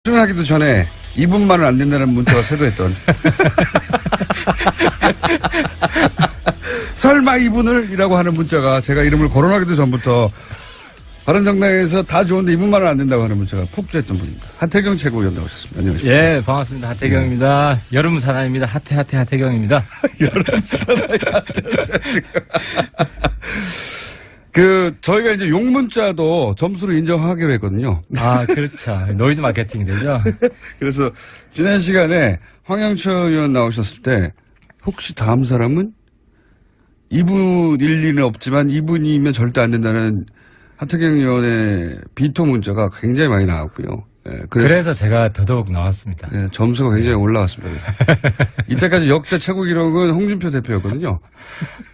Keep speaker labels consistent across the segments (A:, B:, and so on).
A: 출연하기도 전에 2분만은 안 된다는 문자가 쇄도했던. 설마 2분을? 이라고 하는 문자가 제가 이름을 거론하기도 전부터 바른정당에서 다 좋은데 2분만은 안 된다고 하는 문자가 폭주했던 분입니다. 하태경 최고위원 나오셨습니다. 안녕하십니까.
B: 예, 반갑습니다. 하태경입니다. 네. 여름 사나이입니다. 하태경입니다.
A: 여름 사나이 저희가 이제 욕 문자도 점수로 인정하기로 했거든요.
B: 아, 그렇죠. 노이즈 마케팅이 되죠.
A: 그래서 지난 시간에 황영철 의원 나오셨을 때 혹시 다음 사람은 2분 일리는 없지만 2분이면 절대 안 된다는 하태경 의원의 비토 문자가 굉장히 많이 나왔고요. 예,
B: 그래서 제가 더더욱 나왔습니다.
A: 예, 점수가 굉장히 올라갔습니다. 이때까지 역대 최고 기록은 홍준표 대표였거든요.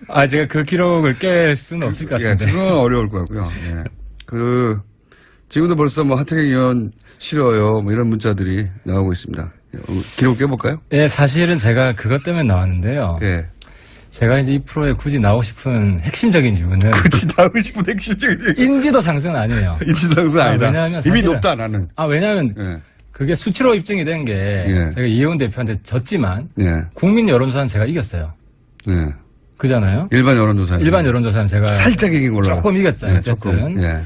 B: 아, 제가 그 기록을 깰 수는 없을 것 같은데.
A: 예, 그건 어려울 것 같고요. 예. 지금도 벌써 뭐 하태경 의원 싫어요. 뭐 이런 문자들이 나오고 있습니다. 기록 깨볼까요?
B: 예, 사실은 제가 그것 때문에 나왔는데요.
A: 예.
B: 제가 이제 이 프로에 굳이 나오고 싶은 핵심적인 이유는.
A: 굳이 나오고 싶은 핵심적인 이유.
B: 인지도 상승은 아니에요.
A: 인지도 상승 아니다.
B: 왜냐하면
A: 이미 높다, 나는.
B: 왜냐하면.
A: 예.
B: 그게 수치로 입증이 된 게.
A: 예.
B: 제가 이혜원 대표한테 졌지만.
A: 예.
B: 국민 여론조사는 제가 이겼어요.
A: 예.
B: 그잖아요.
A: 일반 여론조사는.
B: 일반 여론조사는 제가.
A: 살짝 이긴 걸로.
B: 조금 이겼잖아요.
A: 예, 조금. 예.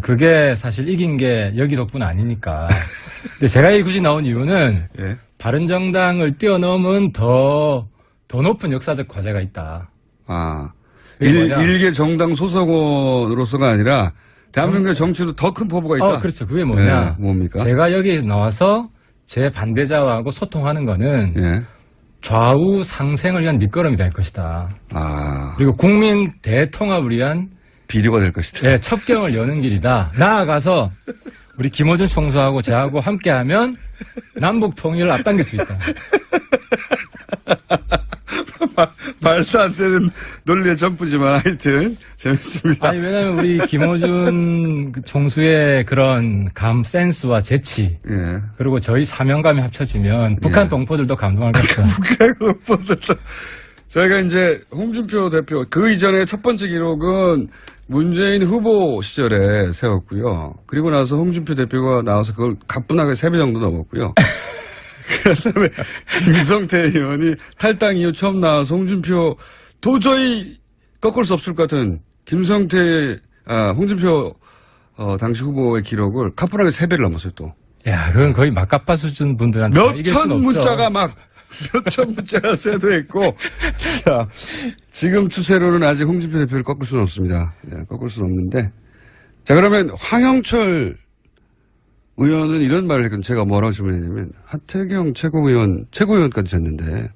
B: 그게 사실 이긴 게 여기 덕분 아니니까. 근데 제가 굳이 나온 이유는.
A: 예.
B: 바른정당을 뛰어넘은 더 높은 역사적 과제가 있다.
A: 아. 일개 정당 소속원으로서가 아니라 대한민국의 정치도 더 큰 포부가 있다.
B: 그렇죠. 그게 뭐냐.
A: 예, 뭡니까?
B: 제가 여기 나와서 제 반대자하고 소통하는 거는
A: 예.
B: 좌우 상생을 위한 밑거름이 될 것이다.
A: 아.
B: 그리고 국민 대통합을 위한
A: 비료가 될 것이다.
B: 예, 첩경을 여는 길이다. 나아가서 우리 김어준 총수하고 저하고 함께하면 남북 통일을 앞당길 수 있다.
A: 말도 안 되는 논리의 점프지만 하여튼 재밌습니다.
B: 아니 왜냐하면 우리 김어준 총수의 그런 센스와 재치
A: 예.
B: 그리고 저희 사명감이 합쳐지면 북한 동포들도 감동할 것이다.
A: 북한 동포들도. 저희가 이제 홍준표 대표 그 이전에 첫 번째 기록은 문재인 후보 시절에 세웠고요. 그리고 나서 홍준표 대표가 나와서 그걸 가뿐하게 3배 정도 넘었고요. 그다음에 김성태 의원이 탈당 이후 처음 나와서 홍준표 도저히 꺾을 수 없을 것 같은 홍준표 당시 후보의 기록을 가뿐하게 3배를 넘었어요 또.
B: 야, 그건 거의 막가빠 수준 분들한테 이길 수는 없죠.
A: 몇천 문자가 쇄도했고 자, 지금 추세로는 아직 홍준표 대표를 꺾을 수는 없습니다. 네, 꺾을 수는 없는데 자 그러면 황영철 의원은 이런 말을 했거든요. 제가 뭐라고 질문했냐면 하태경 최고위원까지 됐는데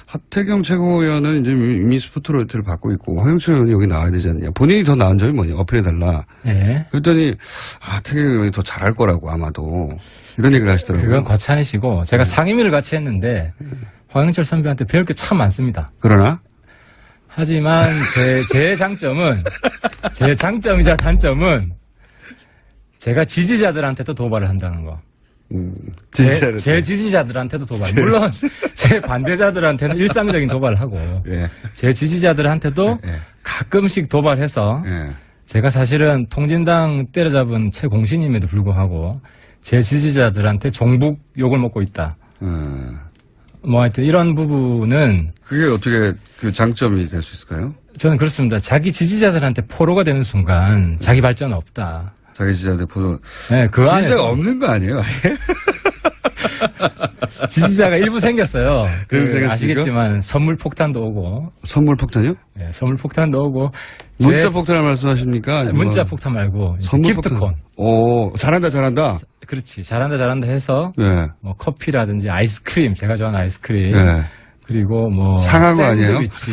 A: 하태경 최고위원은 이제 이미 스포트라이트를 받고 있고 황영철 의원이 여기 나와야 되지 않냐. 본인이 더 나은 점이 뭐냐. 어필해달라.
B: 네.
A: 그랬더니 하태경 의원이 더 잘할 거라고 아마도 이런 얘기를 하시더라고요.
B: 그건 과찬이시고 제가 상임위를 같이 했는데 황영철 선배한테 배울 게 참 많습니다.
A: 그러나
B: 하지만 제 장점이자 단점은 제가 지지자들한테도 도발을 한다는 거. 제 지지자들한테도 도발. 물론 제 반대자들한테는 일상적인 도발을 하고
A: 예.
B: 제 지지자들한테도 가끔씩 도발해서 제가 사실은 통진당 때려잡은 최공신임에도 불구하고 제 지지자들한테 종북 욕을 먹고 있다. 뭐 하여튼 이런 부분은
A: 그게 어떻게 그 장점이 될 수 있을까요?
B: 저는 그렇습니다. 자기 지지자들한테 포로가 되는 순간 자기 발전은 없다.
A: 자기 지지자들 포로.
B: 네, 그
A: 지지자가
B: 안에서
A: 없는 거 아니에요? 아예?
B: 지지자가 일부 생겼어요.
A: 생겼습니까?
B: 아시겠지만 선물 폭탄도 오고.
A: 선물 폭탄이요?
B: 네, 선물 폭탄도 오고.
A: 문자 폭탄을 말씀하십니까?
B: 문자 폭탄 말고
A: 선물
B: 기프트콘.
A: 폭탄. 오, 잘한다.
B: 그렇지. 잘한다 해서
A: 네.
B: 뭐 커피라든지 아이스크림, 제가 좋아하는 아이스크림.
A: 네.
B: 그리고 뭐
A: 상한 거 아니에요?
B: 샌드위치.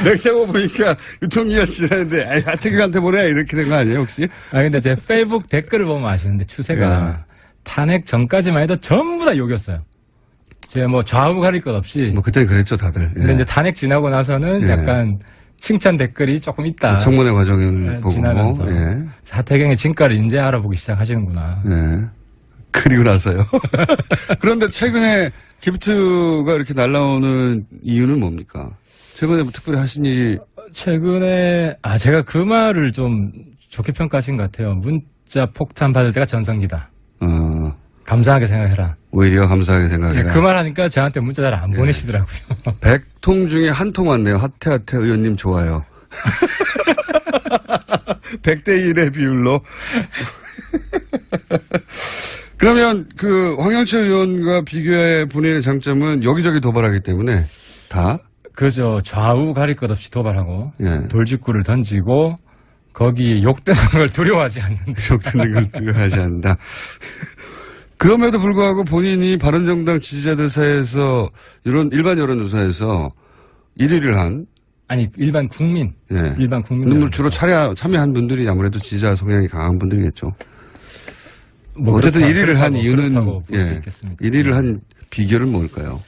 A: 내가 보니까 유통기한 지났는데 하태경한테 보내 이렇게 된 거 아니에요 혹시?
B: 근데 제 페이북 댓글을 보면 아시는데 추세가 탄핵 전까지만 해도 전부 다 욕이었어요. 제가 뭐 좌우 가릴 것 없이.
A: 뭐 그때 그랬죠 다들.
B: 근데 이제 탄핵 지나고 나서는 약간 칭찬 댓글이 조금 있다.
A: 청문회 과정을 보고.
B: 지나면서 하태경의 진가를 이제 알아보기 시작하시는구나.
A: 네. 그리고 나서요. 그런데 최근에 기프트가 이렇게 날라오는 이유는 뭡니까? 최근에 뭐 특별히 하신 일이?
B: 최근에, 제가 그 말을 좀 좋게 평가하신 것 같아요. 문자 폭탄 받을 때가 전성기다. 감사하게 생각해라.
A: 오히려 감사하게 생각해라.
B: 그 말 하니까 저한테 문자 잘 안 보내시더라고요.
A: 100통 중에 한 통 왔네요. 하태하태 의원님 좋아요. 100대 1의 비율로. 그러면 그 황영철 의원과 비교해 본인의 장점은 여기저기 도발하기 때문에 다?
B: 그죠. 좌우 가릴 것 없이 도발하고
A: 예.
B: 돌직구를 던지고 거기 욕되는 걸 두려워하지 않는다.
A: 욕되는 걸 두려워하지 않는다. 그럼에도 불구하고 본인이 바른정당 지지자들 사이에서 이런 일반 여론조사에서 1위를 한
B: 아니 일반 국민,
A: 예.
B: 일반 국민
A: 주로 참여한 분들이 아무래도 지지자 성향이 강한 분들이겠죠.
B: 뭐
A: 어쨌든
B: 그렇다,
A: 1위를 한 이유는
B: 볼수 있겠습니다.
A: 1위를 한 비결은 뭘까요?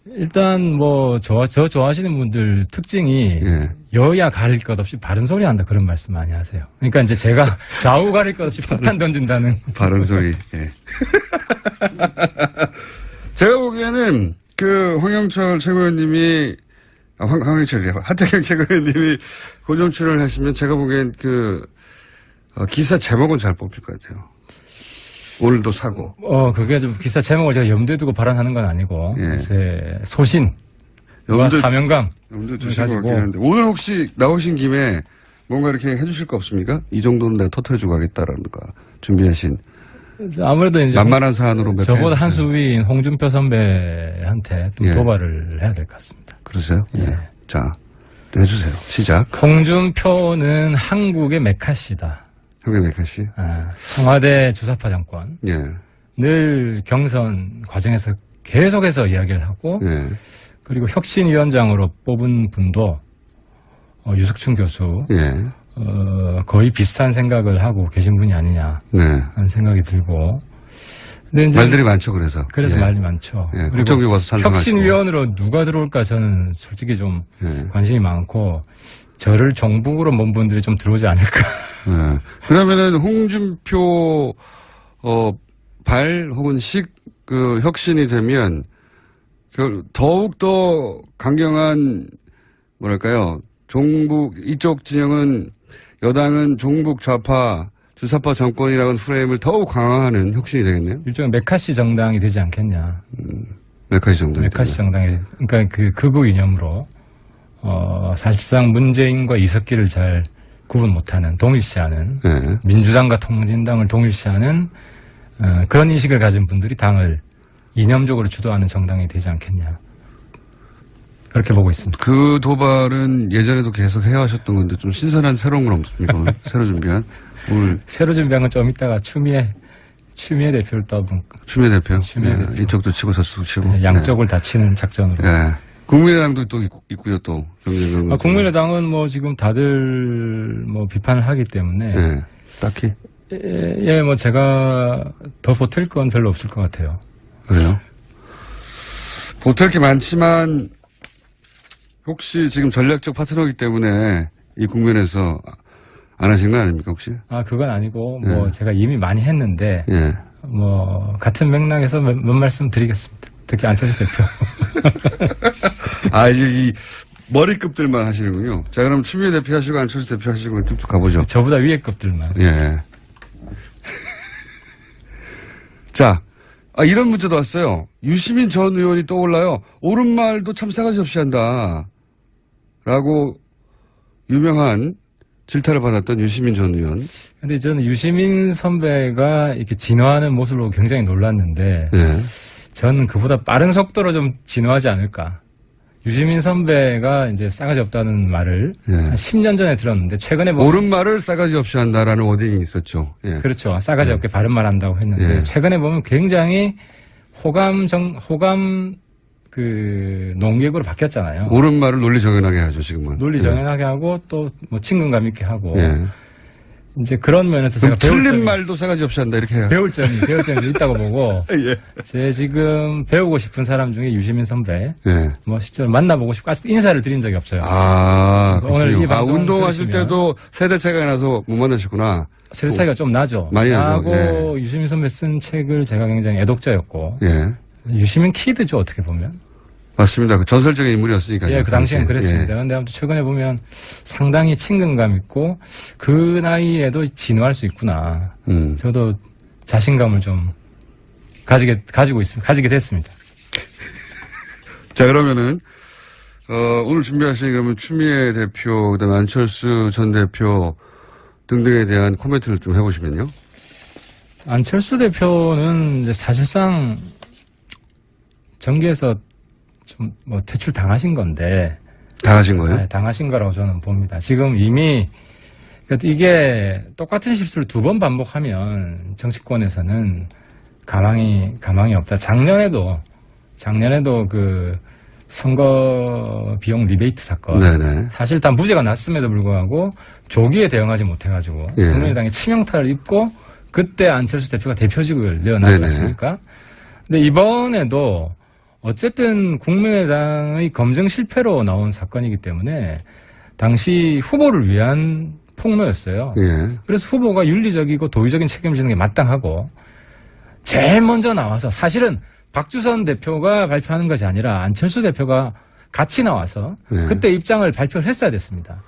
B: 일단 뭐 저 좋아하시는 분들 특징이
A: 예.
B: 여야 가릴 것 없이 바른 소리 한다 그런 말씀 많이 하세요. 그러니까 이제 제가 좌우 가릴 것 없이 폭탄 던진다는
A: 바른 소리. 예. 제가 보기에는 그 황영철 최고위원님이 황영철이요. 하태경 최고위원님이 고정 출연을 하시면 제가 보기엔 그 기사 제목은 잘 뽑힐 것 같아요. 오늘도 사고.
B: 그게 좀 기사 제목을 제가 염두에 두고 발언하는 건 아니고,
A: 예.
B: 제 소신, 사명감.
A: 염두에 두실 것 같긴 한데. 오늘 혹시 나오신 김에 뭔가 이렇게 해주실 거 없습니까? 이 정도는 내가 터뜨려주고 가겠다라는 거 준비하신.
B: 아무래도 이제.
A: 만만한 사안으로 몇
B: 저보다 한 수 위인 홍준표 선배한테 좀
A: 예.
B: 도발을 해야 될 것 같습니다.
A: 그러세요?
B: 예.
A: 자, 해주세요. 시작.
B: 홍준표는 한국의 메카시다.
A: 한국의 메카시.
B: 청와대 주사파 정권.
A: 예.
B: 늘 경선 과정에서 계속해서 이야기를 하고
A: 예.
B: 그리고 혁신위원장으로 뽑은 분도 유석춘 교수
A: 예.
B: 거의 비슷한 생각을 하고 계신 분이 아니냐
A: 네.
B: 하는 생각이 들고 근데 이제
A: 말들이 많죠. 그래서
B: 예. 말이 많죠.
A: 예.
B: 그리고
A: 국정교 가서 찬성하시고.
B: 혁신위원으로 누가 들어올까 저는 솔직히 좀
A: 예.
B: 관심이 많고 저를 종북으로 먼 분들이 좀 들어오지 않을까.
A: 네. 그러면은 홍준표 발 혹은 그 혁신이 되면 더욱 더 강경한 뭐랄까요 종북 이쪽 진영은 여당은 종북 좌파 주사파 정권이라는 프레임을 더욱 강화하는 혁신이 되겠네요.
B: 일종의 메카시 정당이 되지 않겠냐.
A: 메카시 정당.
B: 메카시 정당이 그러니까 그 극우 이념으로 사실상 문재인과 이석기를 잘 구분 못하는 동일시하는
A: 네.
B: 민주당과 통진당을 동일시하는 그런 인식을 가진 분들이 당을 이념적으로 주도하는 정당이 되지 않겠냐 그렇게 보고 있습니다.
A: 그 도발은 예전에도 계속 해하셨던 건데 좀 신선한 새로운 건 없습니까? 오늘? 새로 준비한 오늘
B: 새로 준비한 건 좀 이따가 추미애 대표를 떠든
A: 추미애 대표.
B: 추미애
A: 예.
B: 대표.
A: 이쪽도 치고 저쪽도 치고
B: 양쪽을 다 치는 작전으로.
A: 예. 국민의당도 또 있고요, 또.
B: 국민의당은 뭐 지금 다들 뭐 비판을 하기 때문에.
A: 예. 딱히.
B: 예, 뭐 제가 더 보탤 건 별로 없을 것 같아요.
A: 그래요? 보탤 게 많지만, 혹시 지금 전략적 파트너이기 때문에 이 국면에서 안 하신 거 아닙니까, 혹시?
B: 그건 아니고, 뭐 제가 이미 많이 했는데,
A: 예.
B: 뭐, 같은 맥락에서 몇 말씀 드리겠습니다. 특히 안철수 대표.
A: 이제 이 머리급들만 하시는군요. 자, 그럼 추미애 대표 하시고 안철수 대표 하시고 쭉쭉 가보죠.
B: 저보다 위에 급들만.
A: 예. 자, 이런 문자도 왔어요. 유시민 전 의원이 떠올라요. 옳은 말도 참 싸가지 없이 한다. 라고 유명한 질타를 받았던 유시민 전 의원.
B: 근데 저는 유시민 선배가 이렇게 진화하는 모습으로 굉장히 놀랐는데,
A: 예.
B: 저는 그보다 빠른 속도로 좀 진화하지 않을까. 유시민 선배가 이제 싸가지 없다는 말을 한 10년 전에 들었는데 최근에 보면
A: 옳은 말을 싸가지 없이 한다라는 워딩이 있었죠. 예.
B: 그렇죠. 싸가지 없게 바른 말 한다고 했는데 최근에 보면 굉장히 호감 그 농객으로 바뀌었잖아요.
A: 옳은 말을 논리 정연하게 하죠, 지금은.
B: 논리 정연하게 하고 또 뭐 친근감 있게 하고
A: 예.
B: 이제 그런 면에서 제가
A: 틀린 말도 싸가지 없이 한다 이렇게 해요.
B: 배울 점이 있다고 보고
A: 예.
B: 제 지금 배우고 싶은 사람 중에 유시민 선배
A: 예.
B: 뭐 실제로 만나보고 싶고 아직 인사를 드린 적이 없어요.
A: 오늘
B: 이 방송
A: 운동하실
B: 들으시면
A: 때도 세대 차이가 나서 못 만나셨구나.
B: 세대 차이가 좀 나죠.
A: 많이 나죠.
B: 나고 유시민 선배 쓴 책을 제가 굉장히 애독자였고
A: 예.
B: 유시민 키드죠 어떻게 보면.
A: 맞습니다. 그 전설적인 인물이었으니까요.
B: 예, 그 당시엔 그랬습니다. 그런데 아무튼 최근에 보면 상당히 친근감 있고 그 나이에도 진화할 수 있구나. 저도 자신감을 좀 가지게 됐습니다.
A: 자, 그러면은, 오늘 준비하신 그러면 추미애 대표, 그다음에 안철수 전 대표 등등에 대한 코멘트를 좀 해보시면요.
B: 안철수 대표는 이제 사실상 정계에서 좀 뭐 퇴출 당하신 건데.
A: 당하신 거예요?
B: 네, 당하신 거라고 저는 봅니다. 지금 이미 그러니까 이게 똑같은 실수를 2번 반복하면 정치권에서는 가망이 없다. 작년에도 그 선거 비용 리베이트 사건.
A: 네네.
B: 사실 다 무죄가 났음에도 불구하고 조기에 대응하지 못해가지고
A: 예.
B: 국민의당에 치명타를 입고 그때 안철수 대표가 대표직을 내어놨지 않습니까? 근데 이번에도 어쨌든 국민의당의 검증 실패로 나온 사건이기 때문에 당시 후보를 위한 폭로였어요.
A: 예.
B: 그래서 후보가 윤리적이고 도의적인 책임을 지는 게 마땅하고 제일 먼저 나와서 사실은 박주선 대표가 발표하는 것이 아니라 안철수 대표가 같이 나와서
A: 네.
B: 그때 입장을 발표를 했어야 됐습니다.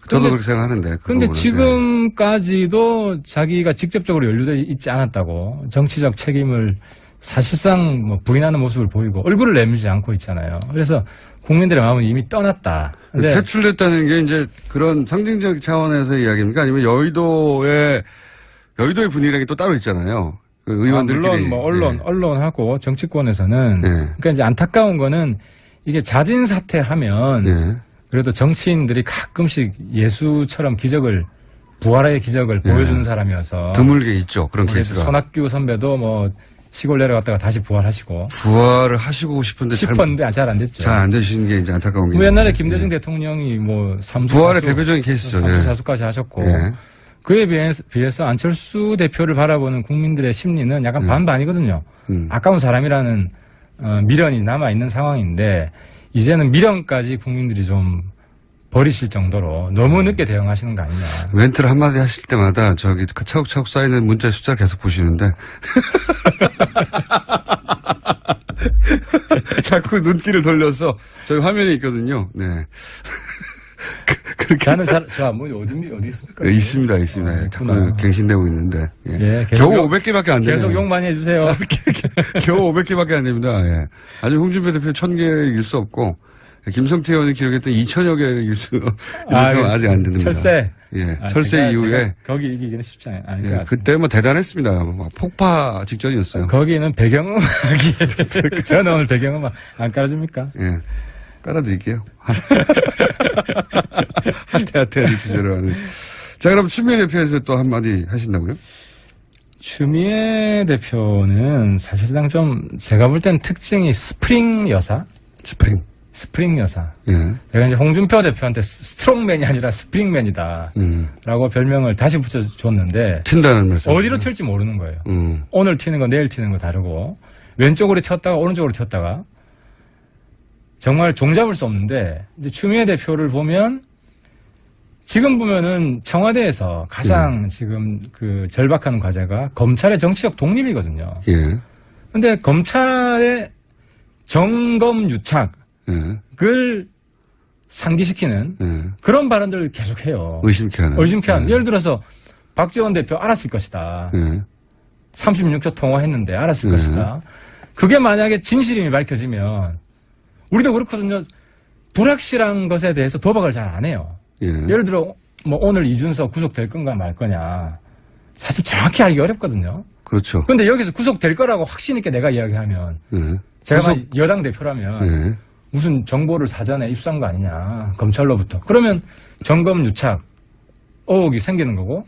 A: 저도 그렇게 생각하는데.
B: 그런데 지금까지도 자기가 직접적으로 연루되어 있지 않았다고 정치적 책임을 사실상 뭐 부인하는 모습을 보이고 얼굴을 내밀지 않고 있잖아요. 그래서 국민들의 마음은 이미 떠났다. 근데
A: 퇴출됐다는 게 이제 그런 상징적 차원에서의 이야기입니까? 아니면 여의도의 분위기라는 게 또 따로 있잖아요. 그 의원들끼리.
B: 물론 뭐 언론하고 정치권에서는 그러니까 이제 안타까운 거는 이게 자진 사퇴하면 그래도 정치인들이 가끔씩 예수처럼 부활의 기적을 보여주는 사람이어서
A: 드물게 있죠. 그런 케이스가.
B: 손학규 선배도 뭐 시골 내려갔다가 다시 부활하시고.
A: 부활을 하시고 싶은데
B: 잘 안 됐죠.
A: 잘 안 되시는 게 이제 안타까운 게.
B: 뭐 옛날에 김대중 대통령이 뭐
A: 부활의 대표적인 케이스죠.
B: 삼수사수까지 하셨고. 그에 비해서 안철수 대표를 바라보는 국민들의 심리는 약간 반반이거든요. 아까운 사람이라는 미련이 남아있는 상황인데 이제는 미련까지 국민들이 좀 버리실 정도로 너무 늦게 대응하시는 거 아니냐.
A: 멘트를 한마디 하실 때마다 그 차곡차곡 쌓이는 문자 숫자를 계속 보시는데 자꾸 눈길을 돌려서 저희 화면에 있거든요. 네.
B: 그렇게 하는 사람, 어디 있습니까?
A: 네, 있습니다. 자꾸 갱신되고 있는데. 겨우 500개밖에 안 됩니다.
B: 계속 욕 많이 해주세요.
A: 겨우 500개밖에 안 됩니다. 예. 아직 홍준표 대표 1000개 일 수 없고, 김성태 의원이 기록했던 2000여 개를 일수가 아직 안 됩니다.
B: 철새.
A: 예. 철새 이후에.
B: 거기 이기기는 쉽지 않아요.
A: 예, 그때 뭐 대단했습니다. 폭파 직전이었어요.
B: 거기는 배경음악이. 저는 오늘 배경음악 안 깔아줍니까?
A: 예. 깔아드릴게요. 하태하태한 주제로 하는. 자, 그럼 추미애 대표에서 또 한마디 하신다고요?
B: 추미애 대표는 사실상 좀 제가 볼 땐 특징이 스프링 여사? 스프링 여사.
A: 예.
B: 내가 이제 홍준표 대표한테 스트롱맨이 아니라 스프링맨이다. 라고 별명을 다시 붙여줬는데.
A: 튄다는 말씀.
B: 어디로 튈지 모르는 거예요. 오늘 튀는 거 내일 튀는 거 다르고. 왼쪽으로 튀었다가 오른쪽으로 튀었다가. 정말 종잡을 수 없는데 이제 추미애 대표를 보면 지금 보면은 청와대에서 가장 지금 그 절박한 과제가 검찰의 정치적 독립이거든요.
A: 예.
B: 근데 검찰의 정검 유착을 상기시키는 그런 발언들을 계속해요.
A: 의심케 하는.
B: 예를 들어서 박지원 대표 알았을 것이다. 36초 통화했는데 알았을 것이다. 그게 만약에 진실임이 밝혀지면 우리도 그렇거든요. 불확실한 것에 대해서 도박을 잘 안 해요. 예를 들어 뭐 오늘 이준석 구속될 건가 말 거냐. 사실 정확히 알기 어렵거든요.
A: 그렇죠.
B: 그런데 여기서 구속될 거라고 확신 있게 내가 이야기하면 제가 여당 대표라면 무슨 정보를 사전에 입수한 거 아니냐. 검찰로부터. 그러면 정검 유착 의혹이 생기는 거고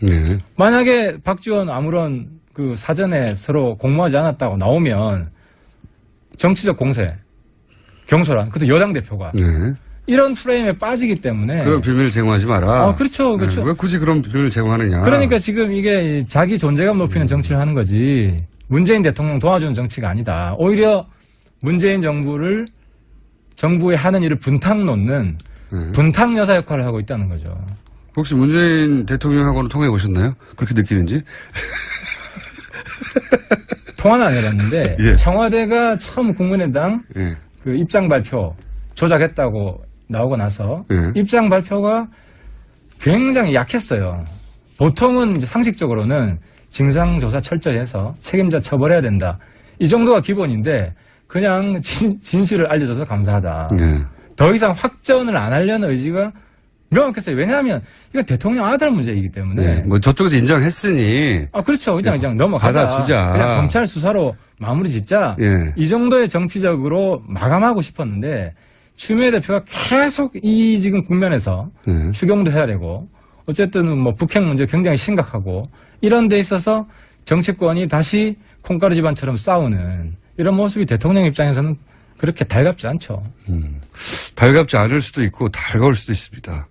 B: 만약에 박지원 아무런 그 사전에 서로 공모하지 않았다고 나오면 정치적 공세 경솔한, 그것도 여당 대표가. 이런 프레임에 빠지기 때문에.
A: 그런 비밀을 제공하지 마라.
B: 그렇죠.
A: 왜 굳이 그런 비밀을 제공하느냐.
B: 그러니까 지금 이게 자기 존재감 높이는 정치를 하는 거지. 문재인 대통령 도와주는 정치가 아니다. 오히려 문재인 정부의 하는 일을 분탕 놓는 분탕 여사 역할을 하고 있다는 거죠.
A: 혹시 문재인 대통령하고는 통화해 보셨나요? 그렇게 느끼는지?
B: 통화는 안 해봤는데 청와대가 처음 국민의당 그 입장 발표 조작했다고 나오고 나서 입장 발표가 굉장히 약했어요. 보통은 이제 상식적으로는 진상조사 철저히 해서 책임자 처벌해야 된다. 이 정도가 기본인데 그냥 진실을 알려줘서 감사하다. 더 이상 확전을 안 하려는 의지가 명확했어요. 왜냐하면 이건 대통령 아들 문제이기 때문에.
A: 뭐 저쪽에서 인정했으니.
B: 그렇죠. 그냥 넘어가자.
A: 받아주자.
B: 그냥 검찰 수사로 마무리 짓자. 이 정도의 정치적으로 마감하고 싶었는데 추미애 대표가 계속 이 지금 국면에서 추경도 해야 되고 어쨌든 뭐 북핵 문제 굉장히 심각하고 이런 데 있어서 정치권이 다시 콩가루 집안처럼 싸우는 이런 모습이 대통령 입장에서는 그렇게 달갑지 않죠.
A: 달갑지 않을 수도 있고 달가울 수도 있습니다.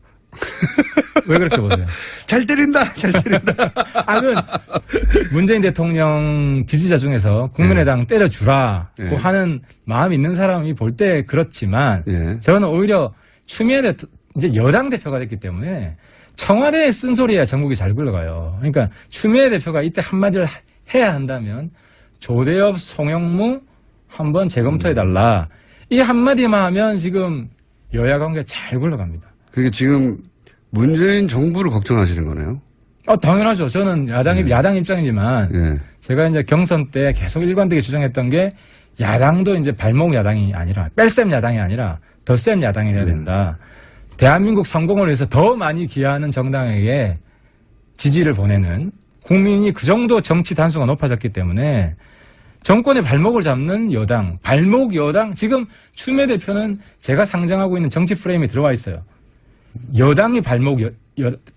B: 왜 그렇게 보세요?
A: 잘 때린다, 잘 때린다.
B: 문재인 대통령 지지자 중에서 국민의당 때려주라고 하는 마음이 있는 사람이 볼 때 그렇지만 저는 오히려 추미애 이제 여당 대표가 됐기 때문에 청와대에 쓴소리야 전국이 잘 굴러가요. 그러니까 추미애 대표가 이때 한마디를 해야 한다면 조대엽, 송영무 한번 재검토해달라. 이 한마디만 하면 지금 여야 관계 잘 굴러갑니다.
A: 그게 지금 문재인 정부를 걱정하시는 거네요?
B: 당연하죠. 저는 야당 입장이지만 제가 이제 경선 때 계속 일관되게 주장했던 게 야당도 이제 발목 야당이 아니라 뺄셈 야당이 아니라 덧셈 야당이 돼야 된다. 대한민국 성공을 위해서 더 많이 기여하는 정당에게 지지를 보내는 국민이 그 정도 정치 단수가 높아졌기 때문에 정권의 발목을 잡는 여당, 발목 여당, 지금 추미애 대표는 제가 상정하고 있는 정치 프레임에 들어와 있어요. 여당이 발목,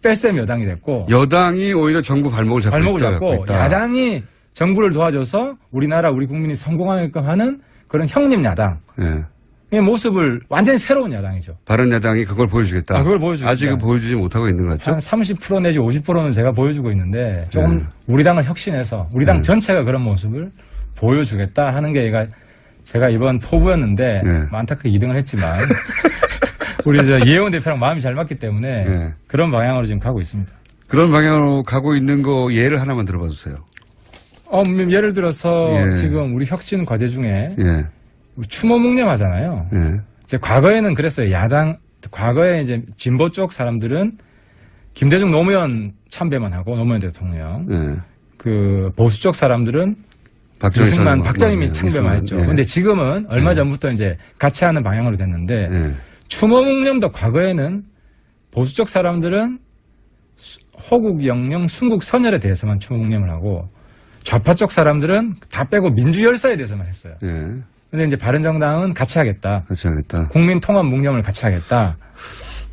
B: 뺄셈 여당이 됐고.
A: 여당이 오히려 정부 발목을 잡고 있다.
B: 야당이 정부를 도와줘서 우리나라, 우리 국민이 성공하게끔 하는 그런 형님 야당. 의 모습을 완전히 새로운 야당이죠.
A: 바른야당이 그걸 보여주겠다.
B: 그걸 보여주겠다.
A: 아직은 보여주지 못하고 있는 것 같죠?
B: 한 30% 내지 50%는 제가 보여주고 있는데 조금 우리 당을 혁신해서 우리 당 전체가 그런 모습을 보여주겠다 하는 게 제가 이번 포부였는데 안타깝게 2등을 했지만 우리 예원 대표랑 마음이 잘 맞기 때문에 그런 방향으로 지금 가고 있습니다.
A: 그런 방향으로 가고 있는 거 예를 하나만 들어봐 주세요.
B: 예를 들어서 지금 우리 혁신 과제 중에 추모 묵념 하잖아요. 이제 과거에는 그랬어요. 과거에 이제 진보 쪽 사람들은 김대중 노무현 참배만 하고 노무현 대통령. 그 보수 쪽 사람들은 이승만, 박정희 참배만 했죠. 근데 지금은 얼마 전부터 이제 같이 하는 방향으로 됐는데 추모 묵념도 과거에는 보수 쪽 사람들은 호국 영령, 순국 선열에 대해서만 추모 묵념을 하고 좌파 쪽 사람들은 다 빼고 민주열사에 대해서만 했어요. 근데 이제 바른정당은 같이 하겠다. 국민 통합 묵념을 같이 하겠다.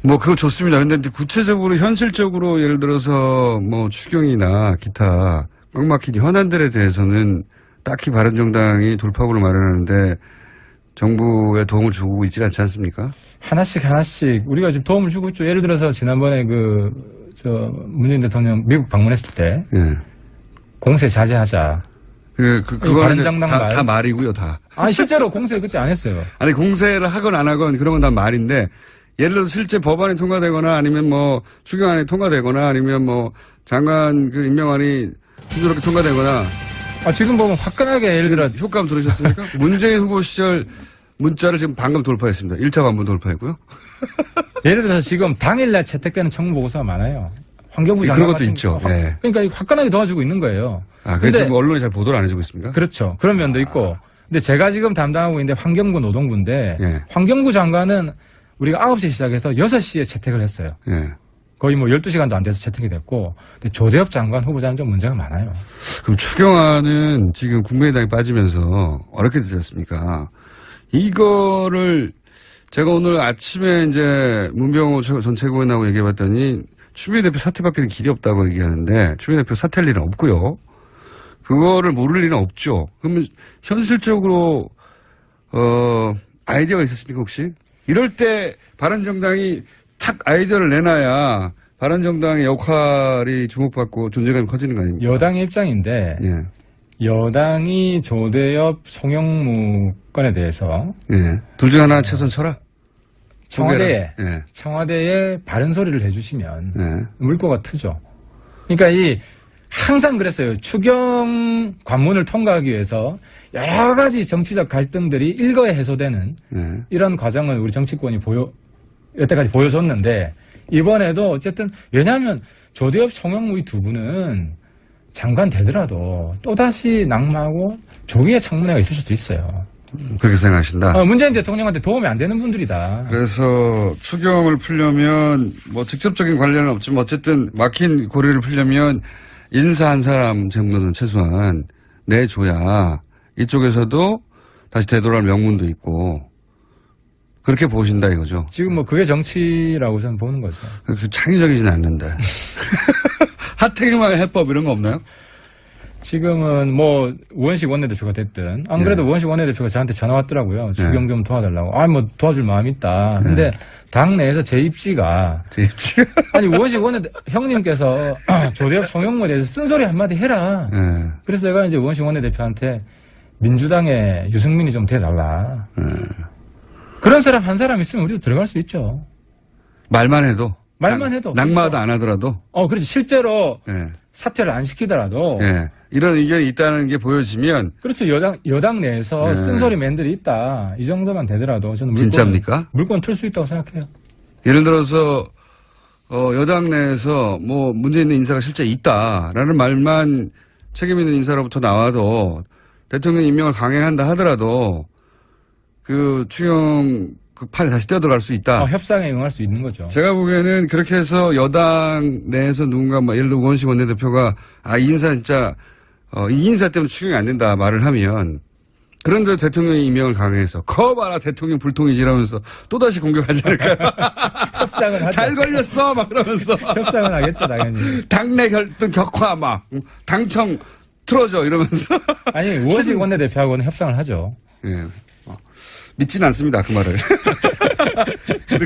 A: 뭐 그거 좋습니다. 근데 구체적으로 현실적으로 예를 들어서 뭐 추경이나 기타 꽉 막힌 현안들에 대해서는 딱히 바른정당이 돌파구를 마련하는데 정부에 도움을 주고 있지 않지 않습니까? 하나씩
B: 우리가 지금 도움을 주고 있죠. 예를 들어서 지난번에 문재인 대통령 미국 방문했을 때 공세 자제하자.
A: 그거는 다 말이고요, 다.
B: 실제로 공세 그때 안 했어요.
A: 공세를 하건 안 하건 그런 건 다 말인데, 예를 들어서 실제 법안이 통과되거나 아니면 뭐 추경안이 통과되거나 아니면 뭐 장관 임명안이 순조롭게 통과되거나.
B: 지금 보면 화끈하게 예를 들어.
A: 효과음 들으셨습니까? 문재인 후보 시절 문자를 지금 방금 돌파했습니다. 1차 반문 돌파했고요.
B: 예를 들어서 지금 당일날 채택되는 청문보고서가 많아요. 환경부 장관.
A: 그런 것도 있죠.
B: 그러니까 화끈하게 도와주고 있는 거예요.
A: 그래서 지금 언론이 잘 보도를 안 해주고 있습니까?
B: 그렇죠. 그런 면도 있고. 근데 제가 지금 담당하고 있는데 환경부 노동부인데 환경부 장관은 우리가 9시에 시작해서 6시에 채택을 했어요. 거의 뭐 12시간도 안 돼서 채택이 됐고. 근데 조대엽 장관 후보자는 좀 문제가 많아요.
A: 그럼 추경안은 지금 국민의당이 빠지면서 어렵게 되지 않습니까? 이거를 제가 오늘 아침에 이제 문병호 전 최고위원하고 얘기해봤더니 추미애 대표 사퇴받기는 길이 없다고 얘기하는데 추미애 대표 사퇴할 일은 없고요. 그거를 모를 일은 없죠. 그러면 현실적으로 아이디어가 있었습니까 혹시? 이럴 때 바른정당이 탁 아이디어를 내놔야 바른정당의 역할이 주목받고 존재감이 커지는 거 아닙니까?
B: 여당의 입장인데 여당이 조대엽, 송영무 건에 대해서
A: 둘 중 하나 최선 쳐라.
B: 청와대에 바른 소리를 해주시면 물꼬가 트죠. 그러니까 항상 그랬어요. 추경 관문을 통과하기 위해서 여러 가지 정치적 갈등들이 일거에 해소되는 이런 과정을 우리 정치권이 여태까지 보여줬는데 이번에도 어쨌든 왜냐하면 조대엽, 송영무 이 두 분은 장관 되더라도 또다시 낙마하고 조기의 청문회가 있을 수도 있어요.
A: 그렇게 생각하신다?
B: 문재인 대통령한테 도움이 안 되는 분들이다.
A: 그래서 추경을 풀려면 뭐 직접적인 관련은 없지만 어쨌든 막힌 고리를 풀려면 인사 한 사람 정도는 최소한 내줘야 이쪽에서도 다시 되돌아올 명분도 있고 그렇게 보신다 이거죠.
B: 지금 뭐 그게 정치라고 저는 보는 거죠.
A: 그렇게 창의적이진 않는데. 하태경만의 해법 이런 거 없나요?
B: 지금은 뭐 우원식 원내대표가 됐든 안 그래도 우원식 원내대표가 저한테 전화 왔더라고요. 추경 좀 도와달라고. 뭐 도와줄 마음이 있다. 근데 당 내에서 제 입지가 아니 우원식 형님께서 조대엽, 송영무에 대해서 쓴소리 한마디 해라. 그래서 제가 이제 우원식 원내대표한테 민주당에 유승민이 좀 돼달라. 그런 사람 한 사람 있으면 우리도 들어갈 수 있죠.
A: 말만 해도. 낙마도 안 하더라도.
B: 그렇지. 실제로 사퇴를 안 시키더라도.
A: 이런 의견이 있다는 게 보여지면.
B: 그렇죠. 여당 내에서 쓴소리맨들이 있다. 이 정도만 되더라도 저는
A: 진짜입니까?
B: 물건 틀 수 있다고 생각해요.
A: 예를 들어서 여당 내에서 뭐 문제 있는 인사가 실제 있다라는 말만 책임 있는 인사로부터 나와도 대통령 임명을 강행한다 하더라도 그 추경 그 판에 다시 뛰어들어갈 수 있다.
B: 협상에 응할 수 있는 거죠.
A: 제가 보기에는 그렇게 해서 여당 내에서 누군가 예를 들어 우원식 원내대표가 이 인사 진짜 이 인사 때문에 추경이 안 된다 말을 하면 그런데 대통령이 임명을 강행해서 봐라 대통령 불통이지 이러면서 또다시 공격하지 않을까요?
B: 협상을 하죠.
A: 잘 걸렸어 막 그러면서.
B: 협상은 하겠죠 당연히.
A: 당내 결등 격화 막 당청 틀어져 이러면서.
B: 아니 우원식 원내대표하고는 협상을 하죠.
A: 예. 믿지는 않습니다, 그 말을. 근데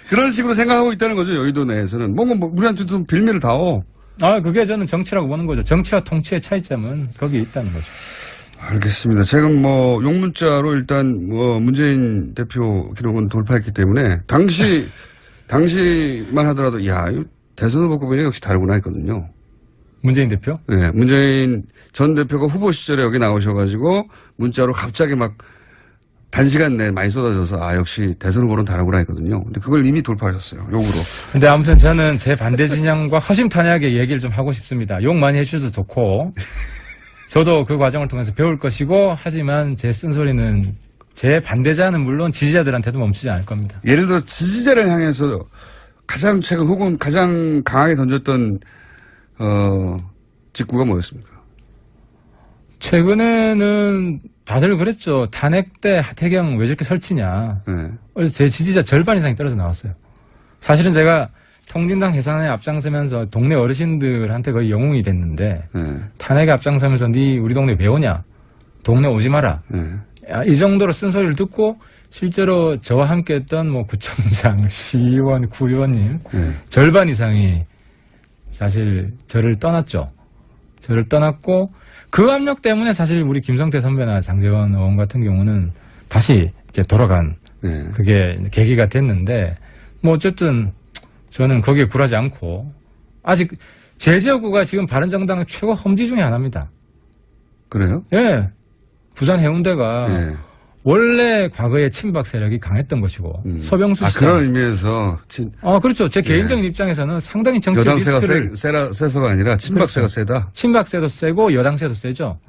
A: 그런 식으로 생각하고 있다는 거죠, 여의도 내에서는. 뭔가 우리한테 좀 빌미를 다오.
B: 그게 저는 정치라고 보는 거죠. 정치와 통치의 차이점은 거기에 있다는 거죠. 알겠습니다.
A: 제가 용문자로 일단 문재인 대표 기록은 돌파했기 때문에 당시만 하더라도 대선 후보 구분이 역시 다르구나 했거든요.
B: 문재인 대표?
A: 네, 문재인 전 대표가 후보 시절에 여기 나오셔가지고 문자로 갑자기 막 단시간 내에 많이 쏟아져서 역시 대선 후보는 다르구나 했거든요. 근데 그걸 이미 돌파하셨어요. 욕으로.
B: 근데 아무튼 저는 제 반대 진영과 허심탄회하게 얘기를 좀 하고 싶습니다. 욕 많이 해주셔도 좋고 저도 그 과정을 통해서 배울 것이고 하지만 제 쓴소리는 제 반대자는 물론 지지자들한테도 멈추지 않을 겁니다.
A: 예를 들어 지지자를 향해서 가장 최근 혹은 가장 강하게 던졌던 직구가 뭐였습니까?
B: 최근에는 다들 그랬죠. 탄핵 때 하태경 왜 저렇게 설치냐. 그래서 제 지지자 절반 이상이 떨어져 나왔어요. 사실은 제가 통진당 해산에 앞장서면서 동네 어르신들한테 거의 영웅이 됐는데 탄핵에 앞장서면서 우리 동네 왜 오냐. 동네 오지 마라. 이 정도로 쓴소리를 듣고 실제로 저와 함께 했던 구청장, 시의원, 구의원님 절반 이상이 사실 저를 떠났죠. 저를 떠났고 그 압력 때문에 사실 우리 김성태 선배나 장제원 의원 같은 경우는 다시 이제 돌아간 그게 계기가 됐는데 어쨌든 저는 거기에 굴하지 않고 아직 제 지역구가 지금 바른정당 최고 험지 중에 하나입니다.
A: 그래요?
B: 예. 부산 해운대가 원래 과거에 친박 세력이 강했던 것이고 서병수 씨.
A: 그런 의미에서
B: 그렇죠. 제 개인적인 입장에서는 상당히 정치적
A: 여당세가 세서가 아니라 친박세가 세다.
B: 친박세도 세고 여당세도 세죠.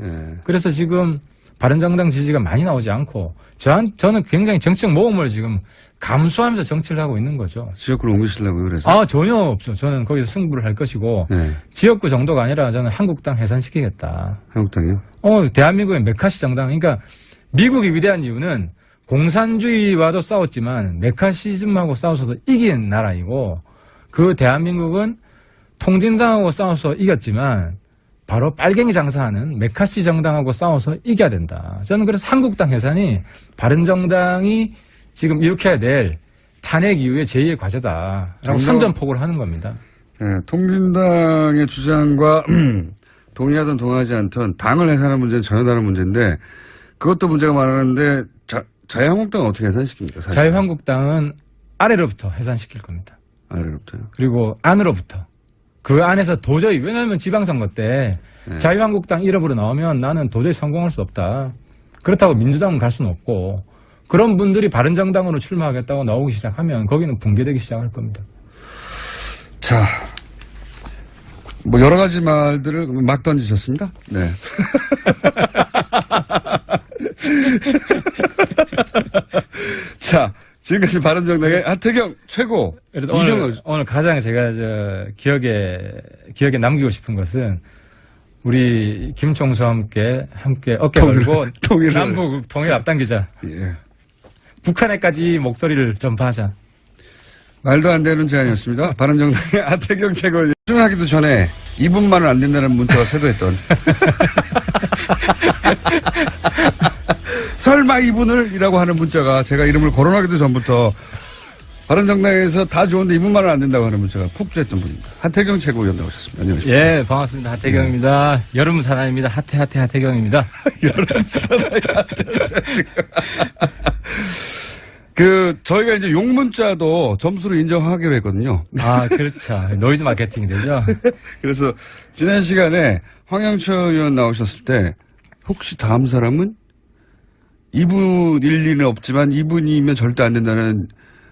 B: 그래서 지금 바른정당 지지가 많이 나오지 않고 저는 굉장히 정치적 모험을 지금 감수하면서 정치를 하고 있는 거죠.
A: 지역구를 옮기시려고요, 그래서?
B: 전혀 없죠. 저는 거기서 승부를 할 것이고 지역구 정도가 아니라 저는 한국당 해산시키겠다.
A: 한국당이요?
B: 대한민국의 메카시 정당. 그러니까 미국이 위대한 이유는 공산주의와도 싸웠지만 메카시즘하고 싸워서 이긴 나라이고 그 대한민국은 통진당하고 싸워서 이겼지만 바로 빨갱이 장사하는 메카시 정당하고 싸워서 이겨야 된다. 저는 그래서 한국당 해산이 바른정당이 지금 일으켜야 될 탄핵 이후의 제2의 과제다라고 선전포고를 하는 겁니다.
A: 통진당의 주장과 동의하든 동의하지 않든 당을 해산하는 문제는 전혀 다른 문제인데 그것도 문제가 많았는데 자유한국당은 어떻게 해산시킵니까? 사실?
B: 자유한국당은 아래로부터 해산시킬 겁니다.
A: 아래로부터요?
B: 그리고 안으로부터 그 안에서 도저히, 왜냐하면 지방선거 때 자유한국당 이름으로 나오면 나는 도저히 성공할 수 없다. 그렇다고 민주당은 갈 수는 없고, 그런 분들이 바른정당으로 출마하겠다고 나오기 시작하면 거기는 붕괴되기 시작할 겁니다.
A: 자, 뭐 여러 가지 말들을 막 던지셨습니다. 네. 자, 지금까지 바른정당의 하태경 최고.
B: 오늘 가장 제가 기억에 남기고 싶은 것은 우리 김총수와 함께 어깨 걸고 남북 통일 앞당기자.
A: 예.
B: 북한에까지 목소리를 전파하자.
A: 말도 안 되는 제안이었습니다. 바른정당의 하태경 최고. 출연하기도 전에 2분만은 안 된다는 문자가 쇄도했던. 설마 2분을? 이라고 하는 문자가 제가 이름을 거론하기도 전부터 바른정당에서 다 좋은데 2분만은 안 된다고 하는 문자가 폭주했던 분입니다. 하태경 최고위원 나오셨습니다. 안녕하십니까.
B: 예, 반갑습니다. 하태경입니다. 네. 여름 사나이입니다. 하태경입니다.
A: 여름 사나이 하태경. 저희가 이제 용문자도 점수로 인정하기로 했거든요.
B: 아, 그렇죠. 노이즈 마케팅 되죠.
A: 그래서 지난 시간에 황영철 의원 나오셨을 때 혹시 다음 사람은 2분 일리는 없지만 2분이면 절대 안 된다는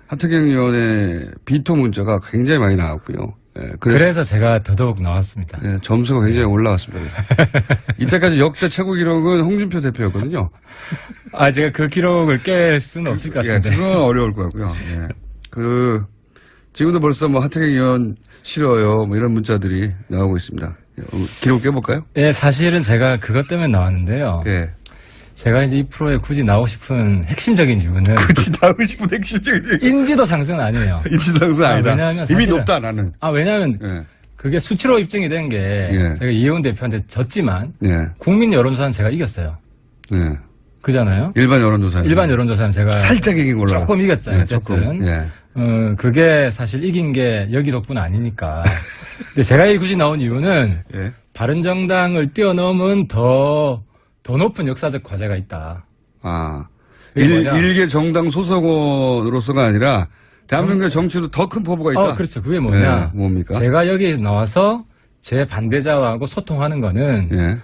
A: 하태경 의원의 비토 문자가 굉장히 많이 나왔고요. 예,
B: 그래서 제가 더더욱 나왔습니다.
A: 예, 점수가 굉장히 올라갔습니다. 이때까지 역대 최고 기록은 홍준표 대표였거든요.
B: 아, 제가 그 기록을 깰 수는 없을 것 같은데.
A: 예, 그건 어려울 것 같고요. 예. 지금도 벌써 뭐 하태경 의원 싫어요. 뭐 이런 문자들이 나오고 있습니다. 기록 깨볼까요?
B: 예, 사실은 제가 그것 때문에 나왔는데요.
A: 예.
B: 제가 이제 이 프로에 굳이 나오고 싶은 핵심적인 이유는.
A: 굳이 나오고 싶은 핵심적인 이유.
B: 인지도 상승은 아니에요.
A: 인지도 상승 아니다.
B: 왜냐하면
A: 이미 높다, 나는.
B: 왜냐하면.
A: 예.
B: 그게 수치로 입증이 된 게.
A: 예.
B: 제가 이혜원 대표한테 졌지만.
A: 예.
B: 국민 여론조사는 제가 이겼어요.
A: 예.
B: 그잖아요.
A: 일반 여론조사는 제가.
B: 살짝
A: 이긴 걸로.
B: 조금 이겼잖아요.
A: 예,
B: 어쨌든.
A: 예.
B: 그게 사실 이긴 게 여기 덕분 아니니까. 근데 제가 굳이 나온 이유는.
A: 예.
B: 바른정당을 뛰어넘은 더 높은 역사적 과제가 있다.
A: 아. 일개 정당 소속원으로서가 아니라 대한민국의 정치도 더 큰 포부가 있다.
B: 그렇죠. 그게 뭐냐.
A: 예, 뭡니까?
B: 제가 여기 나와서 제 반대자하고 소통하는 거는
A: 예.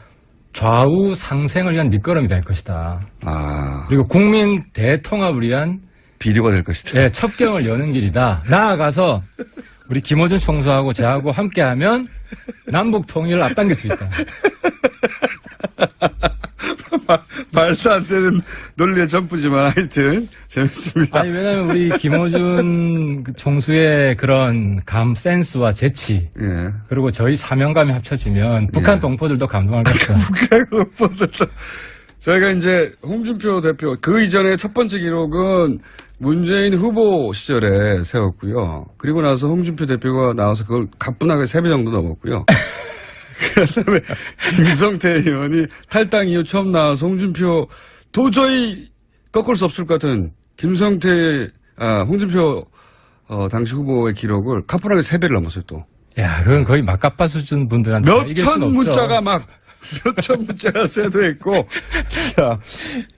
B: 좌우 상생을 위한 밑거름이 될 것이다.
A: 아.
B: 그리고 국민 대통합을 위한
A: 비료가 될 것이다.
B: 예, 첩경을 여는 길이다. 나아가서 우리 김어준 총수하고 저하고 함께하면 남북 통일을 앞당길 수 있다.
A: 말도 안 되는 논리의 점프지만 하여튼 재밌습니다.
B: 아니, 왜냐면 우리 김어준 총수의 그런 센스와 재치.
A: 예.
B: 그리고 저희 사명감이 합쳐지면 북한 동포들도 감동할 것이다.
A: 북한 동포들도. 저희가 이제 홍준표 대표, 그 이전에 첫 번째 기록은 문재인 후보 시절에 세웠고요. 그리고 나서 홍준표 대표가 나와서 그걸 가뿐하게 3배 정도 넘었고요. 그다음에 김성태 의원이 탈당 이후 처음 나와서 홍준표 도저히 꺾을 수 없을 것 같은 홍준표 당시 후보의 기록을 가뿐하게 3배를 넘었어요 또.
B: 야, 그건 거의 막가빠 수준 분들한테
A: 몇천 문자가 몇천 문자가 쇄도했고. 자,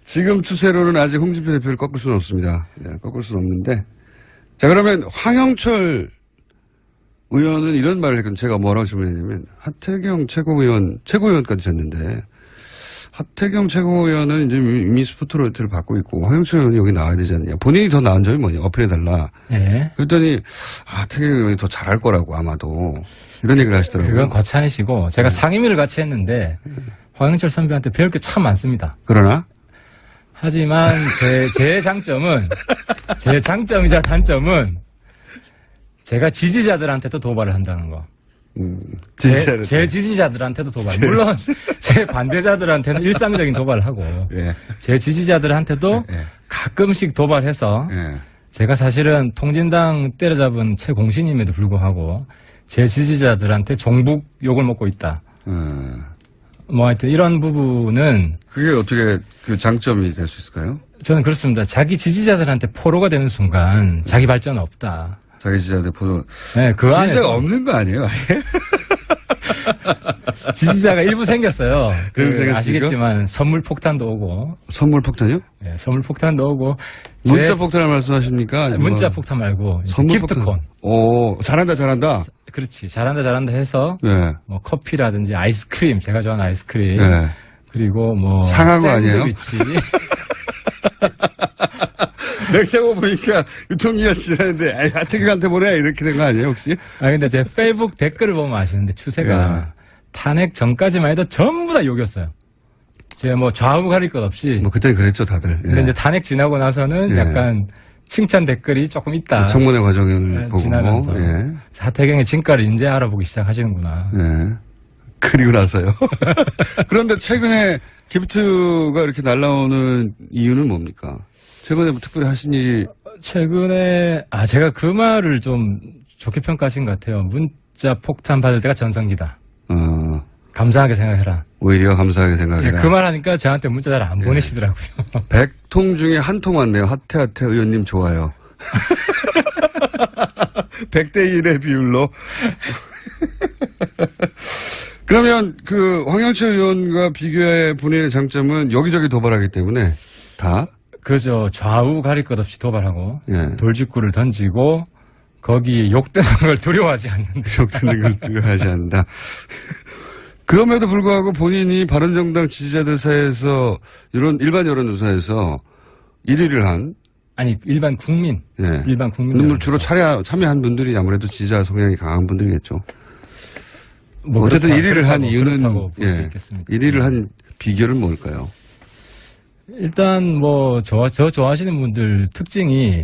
A: 지금 추세로는 아직 홍준표 대표를 꺾을 수는 없습니다. 예, 꺾을 수는 없는데. 자, 그러면 황영철 의원은 이런 말을 했거든요. 제가 뭐라고 질문했냐면, 하태경 최고위원까지 됐는데, 하태경 최고위원은 이제 이미 스포트라이트를 받고 있고, 황영철 의원이 여기 나와야 되지 않냐. 본인이 더 나은 점이 뭐냐. 어필해달라.
B: 네.
A: 그랬더니, 하태경 의원이 더 잘할 거라고 아마도. 이런 얘기를 하시더라고요.
B: 그건 과찬이시고, 제가 상임위를 같이 했는데, 황영철 선배한테 배울 게 참 많습니다.
A: 그러나?
B: 하지만 제 장점이자 단점은, 제가 지지자들한테도 도발을 한다는 거. 제 지지자들한테도 도발. 물론 제 반대자들한테는 일상적인 도발을 하고
A: 예.
B: 제 지지자들한테도 가끔씩 도발해서 제가 사실은 통진당 때려잡은 최공신임에도 불구하고 제 지지자들한테 종북 욕을 먹고 있다. 뭐 하여튼 이런 부분은
A: 그게 어떻게 그 장점이 될 수 있을까요?
B: 저는 그렇습니다. 자기 지지자들한테 포로가 되는 순간 자기 발전은 없다.
A: 자기 지지자들 포로.
B: 네, 그
A: 지지자가 없는 거 아니에요? 아예?
B: 지지자가 일부 생겼어요. 아시겠지만 선물 폭탄도 오고.
A: 선물 폭탄이요?
B: 네, 선물 폭탄도 오고.
A: 문자 폭탄을 말씀하십니까?
B: 문자 폭탄 말고.
A: 선물
B: 기프트콘.
A: 오, 잘한다.
B: 그렇지. 잘한다 해서
A: 네.
B: 뭐 커피라든지 아이스크림, 제가 좋아하는 아이스크림.
A: 네.
B: 그리고 뭐
A: 상한 거 아니에요?
B: 샌드위치.
A: 내가 보니까 유통기한 지났는데 하태경한테 보내 이렇게 된 거 아니에요 혹시?
B: 아 근데 제 페이북 댓글을 보면 아시는데 추세가 탄핵 전까지만 해도 전부 다 욕이었어요. 제가 뭐 좌우 가릴 것 없이.
A: 뭐 그때는 그랬죠 다들.
B: 근데 이제 탄핵 지나고 나서는 약간 칭찬 댓글이 조금 있다.
A: 청문회 과정을 보고.
B: 지나가면서 하태경의 진가를 이제 알아보기 시작하시는구나.
A: 그리고 나서요. 그런데 최근에 기프트가 이렇게 날라오는 이유는 뭡니까? 최근에 뭐 특별히 하신 일이.
B: 최근에, 제가 그 말을 좀 좋게 평가하신 것 같아요. 문자 폭탄 받을 때가 전성기다. 감사하게 생각해라.
A: 오히려 감사하게 생각해라.
B: 그 말 하니까 저한테 문자 잘 안 보내시더라고요.
A: 100통 중에 한 통 왔네요. 하태 의원님 좋아요. 100대 1의 비율로. 그러면 그 황영철 의원과 비교해 본인의 장점은 여기저기 도발하기 때문에 다?
B: 그죠. 좌우 가릴 것 없이 도발하고
A: 예.
B: 돌직구를 던지고 거기 욕되는 걸 두려워하지 않는다.
A: 욕되는 걸 두려워하지 않는다. 그럼에도 불구하고 본인이 바른정당 지지자들 사이에서 이런 일반 여론조사에서 1위를 한
B: 아니 일반 국민.
A: 예.
B: 일반 국민.
A: 그럼 주로 참여한 분들이 아무래도 지지자 성향이 강한 분들이겠죠.
B: 뭐
A: 어쨌든
B: 그렇다,
A: 1위를 한 이유는
B: 볼수 있겠습니다.
A: 1위를 한 비결은 뭘까요?
B: 일단 뭐 저 좋아하시는 분들 특징이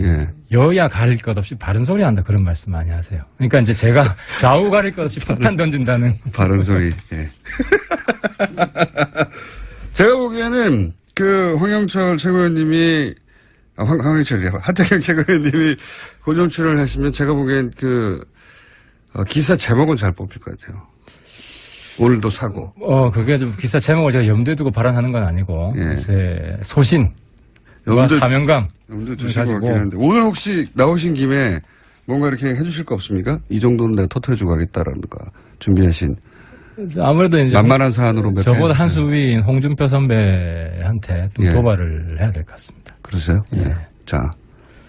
B: 여야 가릴 것 없이 바른 소리 한다 그런 말씀 많이 하세요. 그러니까 이제 제가 좌우 가릴 것 없이 폭탄 던진다는
A: 바른 소리. 예. 제가 보기에는 그 황영철 최고위원님이 황영철이요. 하태경 최고위원님이 고정 출연을 하시면 제가 보기엔 기사 제목은 잘 뽑힐 것 같아요. 오늘도 사고.
B: 그게 좀 기사 제목을 제가 염두에 두고 발언하는 건 아니고, 제 소신, 사명감.
A: 염두에 두시고 같긴 한데. 오늘 혹시 나오신 김에 뭔가 이렇게 해주실 거 없습니까? 이 정도는 내가 터뜨려주고 가겠다라는 거 준비하신.
B: 아무래도 이제.
A: 만만한 사안으로 몇
B: 저보다 한 수 위인 홍준표 선배한테 또 도발을 해야 될 것 같습니다.
A: 그러세요? 예. 자,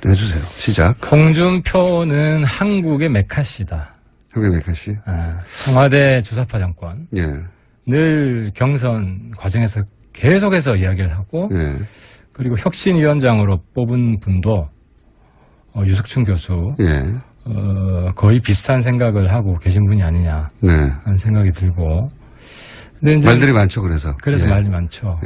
A: 해주세요. 시작.
B: 홍준표는 한국의 메카시다.
A: 한국의 메카시?
B: 청와대 주사파 정권.
A: 예.
B: 늘 경선 과정에서 계속해서 이야기를 하고. 그리고 혁신위원장으로 뽑은 분도, 유석춘 교수. 거의 비슷한 생각을 하고 계신 분이 아니냐. 하는 생각이 들고. 근데 이제
A: 말들이 많죠, 그래서.
B: 말이 많죠.